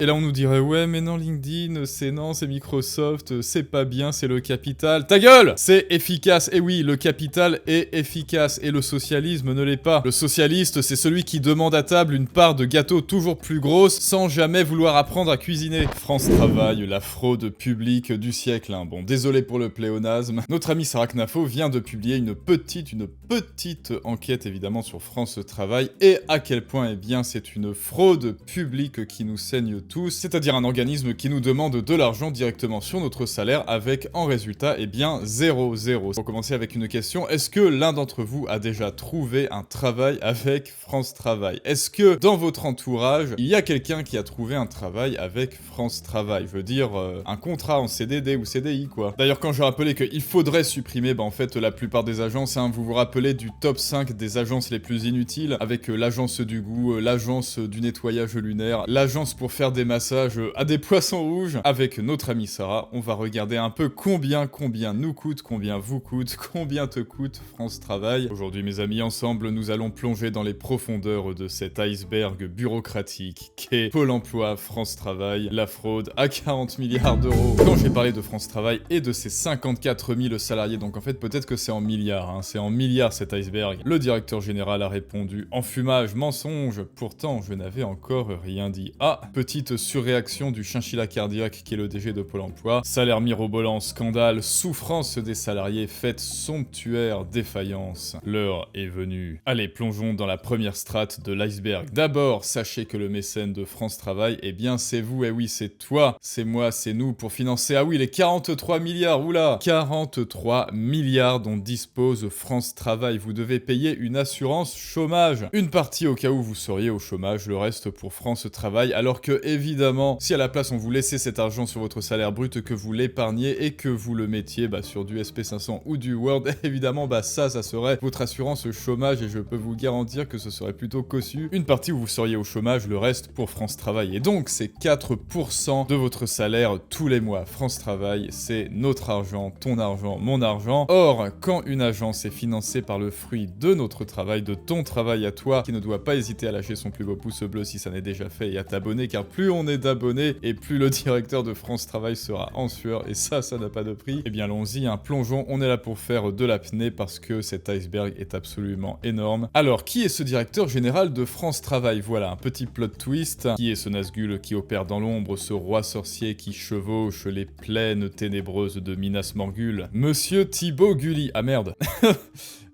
Et là, on nous dirait, ouais, mais non, LinkedIn, c'est Microsoft, c'est pas bien, c'est le capital. Ta gueule! C'est efficace. Et oui, le capital est efficace. Et le socialisme ne l'est pas. Le socialiste, c'est celui qui demande à table une part de gâteau toujours plus grosse, sans jamais vouloir apprendre à cuisiner. France Travail, la fraude publique du siècle, hein. Bon, désolé pour le pléonasme. Notre ami Sarah Knafo vient de publier une petite enquête, évidemment, sur France Travail. Et à quel point, eh bien, c'est une fraude publique qui nous saigne tous, c'est-à-dire un organisme qui nous demande de l'argent directement sur notre salaire avec en résultat, eh bien, 0. Pour commencer avec une question, est-ce que l'un d'entre vous a déjà trouvé un travail avec France Travail? Est-ce que dans votre entourage, il y a quelqu'un qui a trouvé un travail avec France Travail? Je veux dire, un contrat en CDD ou CDI, quoi. D'ailleurs, quand je rappelais qu'il faudrait supprimer, en fait, la plupart des agences, hein, vous vous rappelez du top 5 des agences les plus inutiles, avec l'agence du goût, l'agence du nettoyage lunaire, l'agence pour faire des massages à des poissons rouges. Avec notre amie Sarah, on va regarder un peu combien nous coûte, combien vous coûte, combien te coûte France Travail. Aujourd'hui, mes amis, ensemble, nous allons plonger dans les profondeurs de cet iceberg bureaucratique qu'est Pôle emploi, France Travail, la fraude à 40 milliards d'euros. Quand j'ai parlé de France Travail et de ses 54 000 salariés, donc en fait, peut-être que c'est en milliards, hein, c'est en milliards cet iceberg, le directeur général a répondu « Enfumage, mensonge !» Pourtant, je n'avais encore rien dit. Ah, petite surréaction du chinchilla cardiaque qui est le DG de Pôle emploi. Salaire mirobolant, scandale, souffrance des salariés, fête somptuaire, défaillance. L'heure est venue. Allez, plongeons dans la première strate de l'iceberg. D'abord, sachez que le mécène de France Travail, eh bien c'est vous, eh oui, c'est toi, c'est moi, c'est nous, pour financer, ah oui, les 43 milliards, oula 43 milliards dont dispose France Travail. Vous devez payer une assurance chômage. Une partie au cas où vous seriez au chômage, le reste pour France Travail, alors que, évidemment, si à la place on vous laissait cet argent sur votre salaire brut, que vous l'épargniez et que vous le mettiez sur du SP500 ou du Word, évidemment, ça serait votre assurance chômage et je peux vous garantir que ce serait plutôt cossu. Une partie où vous seriez au chômage, le reste pour France Travail. Et donc, c'est 4% de votre salaire tous les mois. France Travail, c'est notre argent, ton argent, mon argent. Or, quand une agence est financée par le fruit de notre travail, de ton travail à toi, qui ne doit pas hésiter à lâcher son plus beau pouce bleu si ça n'est déjà fait et à t'abonner, car plus on est d'abonnés et plus le directeur de France Travail sera en sueur, et ça n'a pas de prix. Eh bien, allons-y, plongeons, on est là pour faire de l'apnée parce que cet iceberg est absolument énorme. Alors, qui est ce directeur général de France Travail? Voilà, un petit plot twist. Qui est ce Nazgûl qui opère dans l'ombre, ce roi sorcier qui chevauche les plaines ténébreuses de Minas Morgul? Monsieur Thibaut Gulli. Ah merde.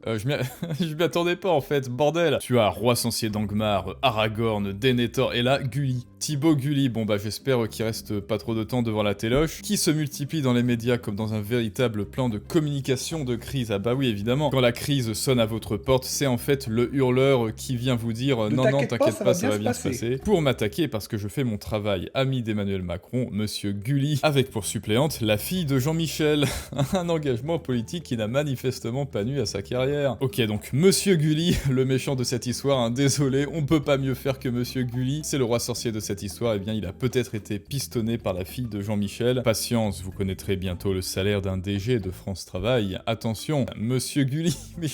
Je m'y attendais pas en fait, bordel. Tu as Roi Sorcier d'Angmar, Aragorn, Denethor et là, Gulli. Thibaut Gulli, j'espère qu'il reste pas trop de temps devant la téloche, qui se multiplie dans les médias comme dans un véritable plan de communication de crise. Ah bah oui, évidemment. Quand la crise sonne à votre porte, c'est en fait le hurleur qui vient vous dire « Non, t'inquiète pas, ça va bien se passer ». Pour m'attaquer parce que je fais mon travail, ami d'Emmanuel Macron, Monsieur Gulli, avec pour suppléante la fille de Jean-Michel. Un engagement politique qui n'a manifestement pas nu à sa carrière. Ok, donc Monsieur Gulli, le méchant de cette histoire, désolé, on peut pas mieux faire que Monsieur Gulli, c'est le roi sorcier de cette histoire, eh bien il a peut-être été pistonné par la fille de Jean-Michel. Patience, vous connaîtrez bientôt le salaire d'un DG de France Travail. Attention, Monsieur Gulli, mais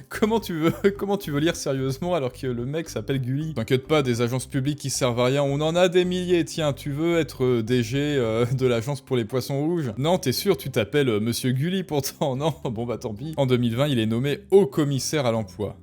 comment tu veux lire sérieusement alors que le mec s'appelle Gulli? T'inquiète pas, des agences publiques qui servent à rien, on en a des milliers, tiens, tu veux être DG de l'agence pour les poissons rouges? Non, t'es sûr, tu t'appelles Monsieur Gulli pourtant, non? Bon tant pis. En 2020, il est nommé haut commissaire à l'emploi.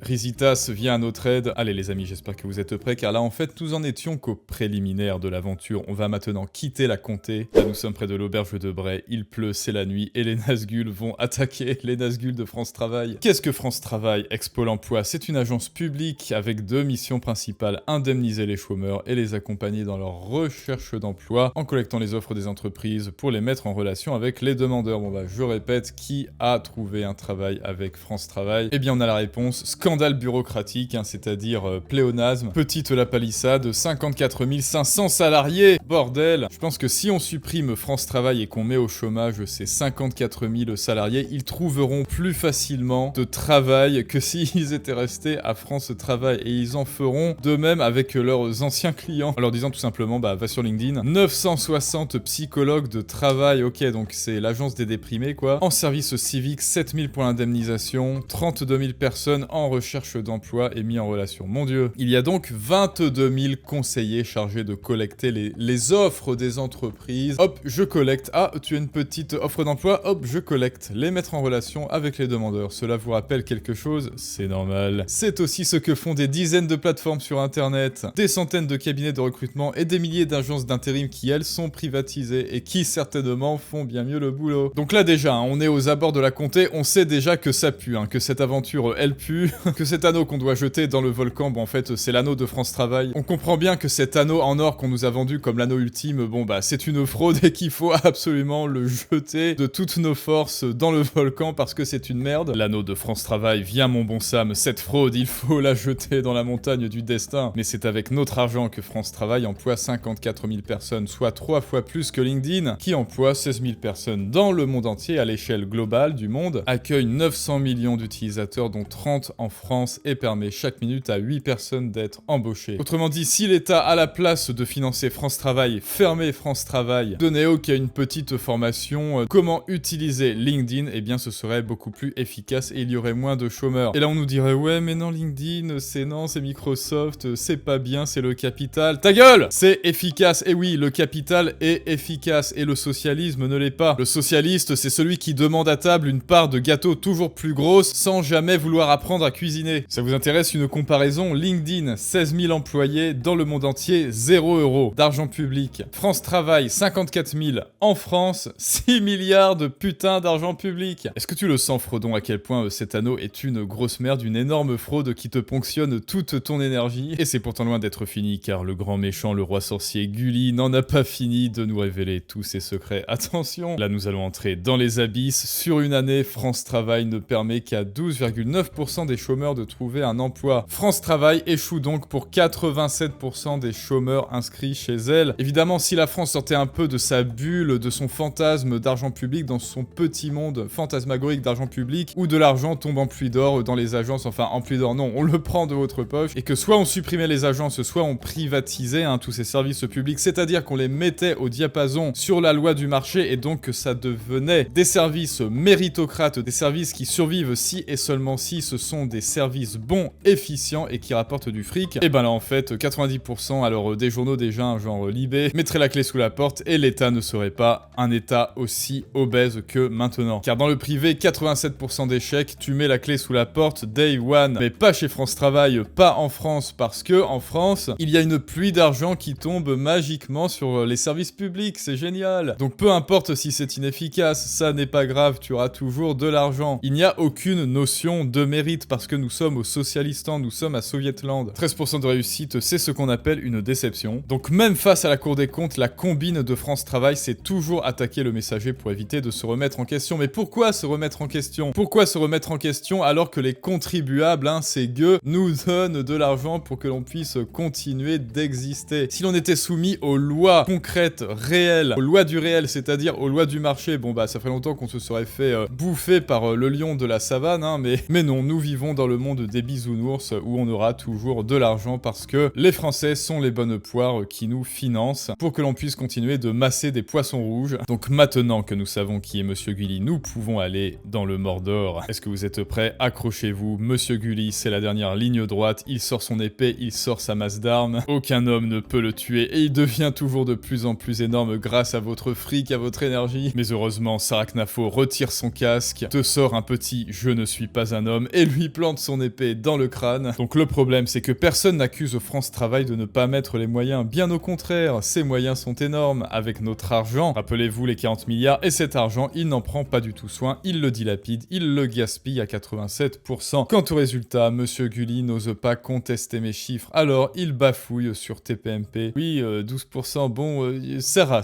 Risitas vient à notre aide. Allez les amis, j'espère que vous êtes prêts, car là en fait nous en étions qu'au préliminaire de l'aventure. On va maintenant quitter la comté. Là nous sommes près de l'auberge de Bray, il pleut, c'est la nuit, et les Nazgûl vont attaquer les Nazgûl de France Travail. Qu'est-ce que France Travail, ex-Pôle emploi? C'est une agence publique avec deux missions principales, indemniser les chômeurs et les accompagner dans leur recherche d'emploi, en collectant les offres des entreprises pour les mettre en relation avec les demandeurs. Je répète, qui a trouvé un travail avec France Travail? Eh bien on a la réponse, scandale bureaucratique, c'est-à-dire pléonasme. Petite la palissade, 54 500 salariés, bordel. Je pense que si on supprime France Travail et qu'on met au chômage ces 54 000 salariés, ils trouveront plus facilement de travail que s'ils étaient restés à France Travail, et ils en feront de même avec leurs anciens clients, en leur disant tout simplement, va sur LinkedIn, 960 psychologues de travail, ok, donc c'est l'agence des déprimés quoi, en service civique, 7000 pour l'indemnisation, 32 000 personnes en recherche recherche d'emploi et mis en relation. Mon Dieu. Il y a donc 22 000 conseillers chargés de collecter les offres des entreprises. Hop, je collecte. Ah, tu as une petite offre d'emploi. Hop, je collecte. Les mettre en relation avec les demandeurs. Cela vous rappelle quelque chose? C'est normal. C'est aussi ce que font des dizaines de plateformes sur Internet, des centaines de cabinets de recrutement et des milliers d'agences d'intérim qui, elles, sont privatisées et qui, certainement, font bien mieux le boulot. Donc là, déjà, hein, on est aux abords de la comté, on sait déjà que ça pue, hein, que cette aventure, elle pue, que cet anneau qu'on doit jeter dans le volcan, bon, en fait, c'est l'anneau de France Travail. On comprend bien que cet anneau en or qu'on nous a vendu comme l'anneau ultime, bon, bah, c'est une fraude et qu'il faut absolument le jeter de toutes nos forces dans le volcan parce que c'est une merde. L'anneau de France Travail, viens mon bon Sam, cette fraude, il faut la jeter dans la montagne du destin. Mais c'est avec notre argent que France Travail emploie 54 000 personnes, soit 3 fois plus que LinkedIn, qui emploie 16 000 personnes dans le monde entier à l'échelle globale du monde, accueille 900 millions d'utilisateurs dont 30 en France et permet chaque minute à 8 personnes d'être embauchées. Autrement dit, si l'État a la place de financer France Travail, fermer France Travail, de Néo qui a une petite formation, comment utiliser LinkedIn, eh bien ce serait beaucoup plus efficace et il y aurait moins de chômeurs. Et là on nous dirait ouais mais non LinkedIn, c'est Microsoft, c'est pas bien, c'est le capital. Ta gueule! C'est efficace, et oui, le capital est efficace et le socialisme ne l'est pas. Le socialiste, c'est celui qui demande à table une part de gâteau toujours plus grosse sans jamais vouloir apprendre à cuisiner. Ça vous intéresse une comparaison? LinkedIn, 16 000 employés dans le monde entier, 0 € d'argent public. France Travail, 54 000 en France, 6 milliards de putain d'argent public. Est-ce que tu le sens, Frodon, à quel point cet anneau est une grosse merde, une énorme fraude qui te ponctionne toute ton énergie? Et c'est pourtant loin d'être fini, car le grand méchant, le roi sorcier Gulli, n'en a pas fini de nous révéler tous ses secrets. Attention, là nous allons entrer dans les abysses. Sur une année, France Travail ne permet qu'à 12,9% des chômeurs de trouver un emploi. France Travail échoue donc pour 87% des chômeurs inscrits chez elle. Évidemment, si la France sortait un peu de sa bulle, de son fantasme d'argent public, dans son petit monde fantasmagorique d'argent public, où de l'argent tombe en pluie d'or dans les agences, enfin en pluie d'or non, on le prend de votre poche, et que soit on supprimait les agences, soit on privatisait tous ces services publics, c'est-à-dire qu'on les mettait au diapason sur la loi du marché, et donc que ça devenait des services méritocrates, des services qui survivent si et seulement si ce sont des services bons, efficients et qui rapportent du fric. Et ben là en fait 90% alors des journaux déjà genre Libé mettraient la clé sous la porte et l'État ne serait pas un État aussi obèse que maintenant. Car dans le privé 87% d'échecs, tu mets la clé sous la porte day one, mais pas chez France Travail, pas en France, parce que en France il y a une pluie d'argent qui tombe magiquement sur les services publics, c'est génial. Donc peu importe si c'est inefficace, ça n'est pas grave, tu auras toujours de l'argent. Il n'y a aucune notion de mérite parce que nous sommes au Socialistan, nous sommes à Sovietland. 13% de réussite, c'est ce qu'on appelle une déception. Donc même face à la Cour des comptes, la combine de France Travail, c'est toujours attaquer le messager pour éviter de se remettre en question. Mais pourquoi se remettre en question? Pourquoi se remettre en question alors que les contribuables, ces gueux, nous donnent de l'argent pour que l'on puisse continuer d'exister? Si l'on était soumis aux lois concrètes, réelles, aux lois du réel, c'est-à-dire aux lois du marché, bon bah ça ferait longtemps qu'on se serait fait bouffer par le lion de la savane, mais non, nous vivons dans le monde des bisounours où on aura toujours de l'argent parce que les Français sont les bonnes poires qui nous financent pour que l'on puisse continuer de masser des poissons rouges. Donc maintenant que nous savons qui est Monsieur Gulli, nous pouvons aller dans le Mordor. Est-ce que vous êtes prêts? Accrochez-vous, Monsieur Gulli, c'est la dernière ligne droite, il sort son épée, il sort sa masse d'armes, aucun homme ne peut le tuer et il devient toujours de plus en plus énorme grâce à votre fric, à votre énergie. Mais heureusement, Sarknafo retire son casque, te sort un petit « je ne suis pas un homme » et lui plante son épée dans le crâne. Donc le problème, c'est que personne n'accuse France Travail de ne pas mettre les moyens, bien au contraire, ces moyens sont énormes. Avec notre argent, rappelez-vous les 40 milliards, et cet argent, il n'en prend pas du tout soin, il le dilapide, il le gaspille à 87%. Quant au résultat, Monsieur Gulli n'ose pas contester mes chiffres, alors il bafouille sur TPMP. Oui, 12%, bon, Sarah,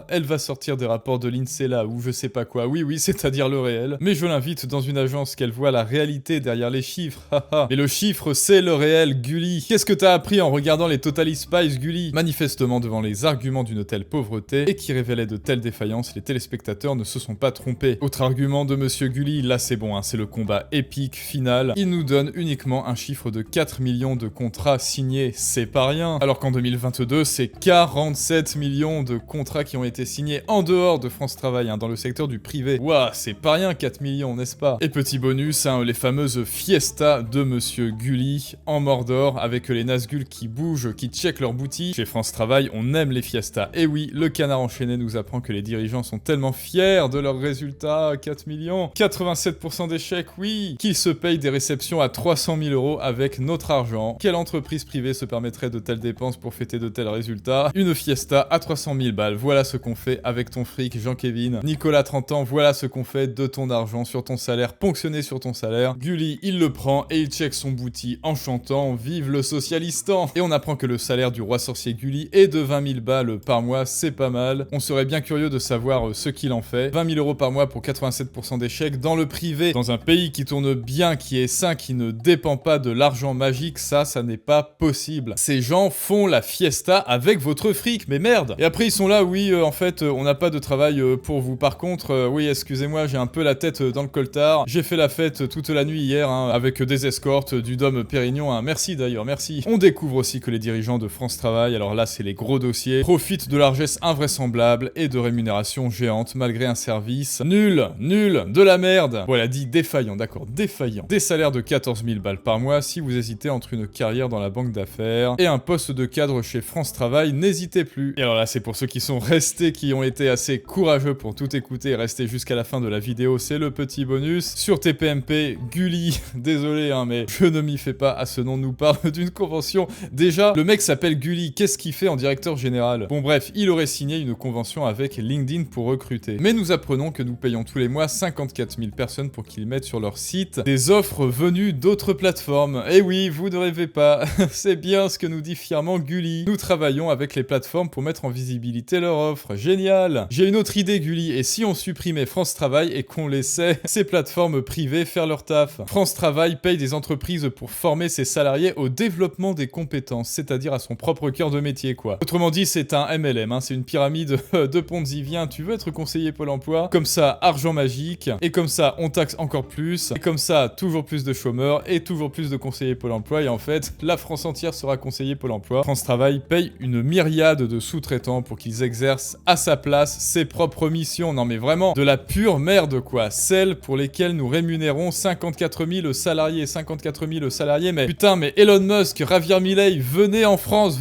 elle va sortir des rapports de l'INSEE là, ou je sais pas quoi, oui, c'est-à-dire le réel. Mais je l'invite dans une agence qu'elle voit la réalité derrière les chiffres, haha. Et le chiffre, c'est le réel, Gulli. Qu'est-ce que t'as appris en regardant les Totally Spies, Gulli? Manifestement, devant les arguments d'une telle pauvreté, et qui révélaient de telles défaillances, les téléspectateurs ne se sont pas trompés. Autre argument de Monsieur Gulli, là c'est bon, c'est le combat épique final. Il nous donne uniquement un chiffre de 4 millions de contrats signés, c'est pas rien. Alors qu'en 2022, c'est 47 millions de contrats qui ont été signés en dehors de France Travail, dans le secteur du privé. Ouah, c'est pas rien 4 millions, n'est-ce pas? Et petit bonus, les fameuses fiestas fiesta de Monsieur Gulli en Mordor, avec les Nazgûl qui bougent, qui checkent leur boutique. Chez France Travail, on aime les fiestas. Et oui, le Canard enchaîné nous apprend que les dirigeants sont tellement fiers de leurs résultats, 4 millions, 87% d'échecs, oui, qu'ils se payent des réceptions à 300 000 € avec notre argent. Quelle entreprise privée se permettrait de telles dépenses pour fêter de tels résultats? Une fiesta à 300 000 balles, voilà ce qu'on fait avec ton fric, Jean-Kévin. Nicolas, 30 ans, voilà ce qu'on fait de ton argent sur ton salaire, ponctionné sur ton salaire. Gulli, il le prend et il check son bouti en chantant « Vive le socialistan !» Et on apprend que le salaire du roi sorcier Gulli est de 20 000 balles par mois, c'est pas mal. On serait bien curieux de savoir ce qu'il en fait. 20 000 € par mois pour 87% d'échecs dans le privé, dans un pays qui tourne bien, qui est sain, qui ne dépend pas de l'argent magique, ça n'est pas possible. Ces gens font la fiesta avec votre fric, mais merde! Et après ils sont là, oui, en fait, on n'a pas de travail pour vous. Par contre, oui, excusez-moi, j'ai un peu la tête dans le coltard. J'ai fait la fête toute la nuit hier, hein, avec des escortes, du Dôme Pérignon, hein. Merci d'ailleurs, merci. On découvre aussi que les dirigeants de France Travail, alors là c'est les gros dossiers, profitent de largesses invraisemblables et de rémunérations géantes malgré un service nul, de la merde. Voilà, dit défaillant, d'accord, défaillant. Des salaires de 14 000 balles par mois si vous hésitez entre une carrière dans la banque d'affaires et un poste de cadre chez France Travail, n'hésitez plus. Et alors là, c'est pour ceux qui sont restés, qui ont été assez courageux pour tout écouter et rester jusqu'à la fin de la vidéo, c'est le petit bonus. Sur TPMP, Gulli, désolé, hein, mais je ne m'y fais pas à ce nom, nous parle d'une convention. Déjà, le mec s'appelle Gulli, qu'est-ce qu'il fait en directeur général? Bon bref, il aurait signé une convention avec LinkedIn pour recruter. Mais nous apprenons que nous payons tous les mois 54 000 personnes pour qu'ils mettent sur leur site des offres venues d'autres plateformes. Et oui, vous ne rêvez pas, c'est bien ce que nous dit fièrement Gulli. Nous travaillons avec les plateformes pour mettre en visibilité leurs offres. Génial! J'ai une autre idée, Gulli, et si on supprimait France Travail et qu'on laissait ces plateformes privées faire leur taf? France Travail paye des entreprises pour former ses salariés au développement des compétences, c'est-à-dire à son propre cœur de métier, quoi. Autrement dit, c'est un MLM, hein, c'est une pyramide de Ponzi. Viens, tu veux être conseiller Pôle emploi? Comme ça, argent magique, et comme ça, on taxe encore plus, et comme ça, toujours plus de chômeurs, et toujours plus de conseillers Pôle emploi, et en fait, la France entière sera conseillée Pôle emploi. France Travail paye une myriade de sous-traitants pour qu'ils exercent à sa place ses propres missions. Non mais vraiment, de la pure merde, quoi. Celles pour lesquelles nous rémunérons 54 000 salariés. 54 000 salariés, mais putain, mais Elon Musk, Javier Milei, venez en France,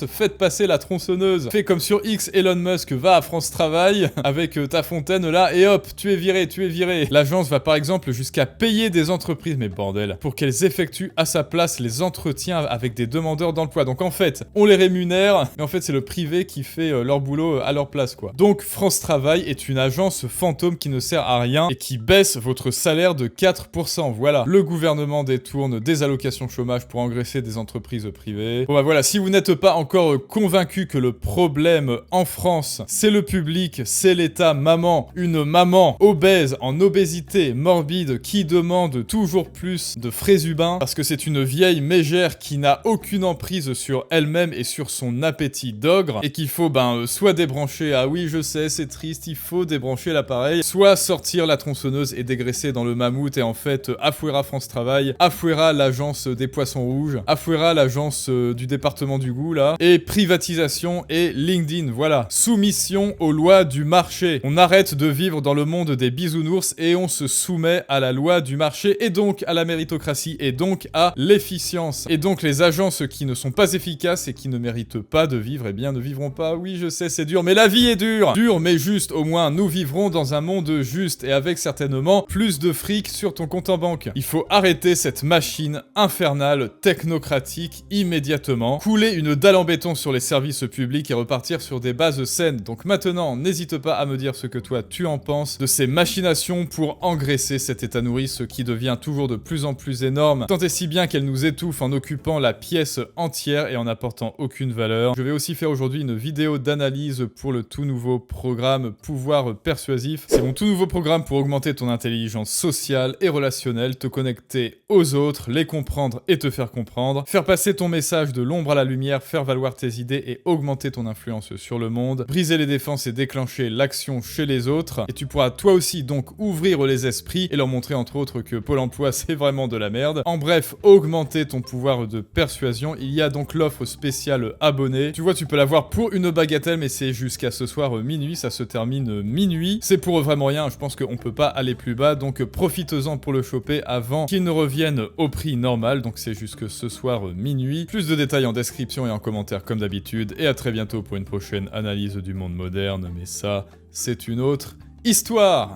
faites passer la tronçonneuse. Fais comme sur X, Elon Musk, va à France Travail avec ta fontaine là, et hop, tu es viré. L'agence va par exemple jusqu'à payer des entreprises, mais bordel, pour qu'elles effectuent à sa place les entretiens avec des demandeurs d'emploi. Donc en fait, on les rémunère, mais en fait c'est le privé qui fait leur boulot à leur place, quoi. Donc France Travail est une agence fantôme qui ne sert à rien et qui baisse votre salaire de 4%. Voilà. Le gouvernement détourne des allocations chômage pour engraisser des entreprises privées. Bon bah voilà, si vous n'êtes pas encore convaincu que le problème en France, c'est le public, c'est l'État, une maman obèse, en obésité morbide, qui demande toujours plus de frais humains, parce que c'est une vieille mégère qui n'a aucune emprise sur elle-même et sur son appétit d'ogre, et qu'il faut soit débrancher, ah oui je sais c'est triste, il faut débrancher l'appareil, soit sortir la tronçonneuse et dégraisser dans le mammouth, et en fait Afouera France Travail, Afouera l'agence des poissons rouges, Afouera l'agence du département du goût là, et privatisation et LinkedIn, voilà. Soumission aux lois du marché. On arrête de vivre dans le monde des bisounours et on se soumet à la loi du marché, et donc à la méritocratie, et donc à l'efficience. Et donc les agences qui ne sont pas efficaces et qui ne méritent pas de vivre, eh bien ne vivront pas. Oui je sais c'est dur, mais la vie est dure. Dur mais juste, au moins nous vivrons dans un monde juste et avec certainement plus de fric sur ton compte en banque. Il faut arrêter cette machine infernale, technocratique, immédiatement. Couler une dalle en béton sur les services publics et repartir sur des bases saines. Donc maintenant, n'hésite pas à me dire ce que toi tu en penses de ces machinations pour engraisser cet état nourrice qui devient toujours de plus en plus énorme, tant et si bien qu'elle nous étouffe en occupant la pièce entière et en apportant aucune valeur. Je vais aussi faire aujourd'hui une vidéo d'analyse pour le tout nouveau programme Pouvoir Persuasif. C'est mon tout nouveau programme pour augmenter ton intelligence sociale et relationnelle, te connecter aux autres, les comprendre et te faire comprendre, faire passer ton message de l'ombre à la lumière, faire valoir tes idées et augmenter ton influence sur le monde, briser les défenses et déclencher l'action chez les autres. Et tu pourras toi aussi donc ouvrir les esprits et leur montrer entre autres que Pôle emploi c'est vraiment de la merde. En bref, augmenter ton pouvoir de persuasion. Il y a donc l'offre spéciale abonné. Tu vois, tu peux l'avoir pour une bagatelle, mais c'est jusqu'à ce soir minuit, ça se termine minuit. C'est pour vraiment rien, je pense qu'on peut pas aller plus bas, donc profite-en pour le choper acheter avant qu'ils ne reviennent au prix normal, donc c'est jusque ce soir minuit. Plus de détails en description et en commentaire comme d'habitude, et à très bientôt pour une prochaine analyse du monde moderne, mais ça, c'est une autre histoire.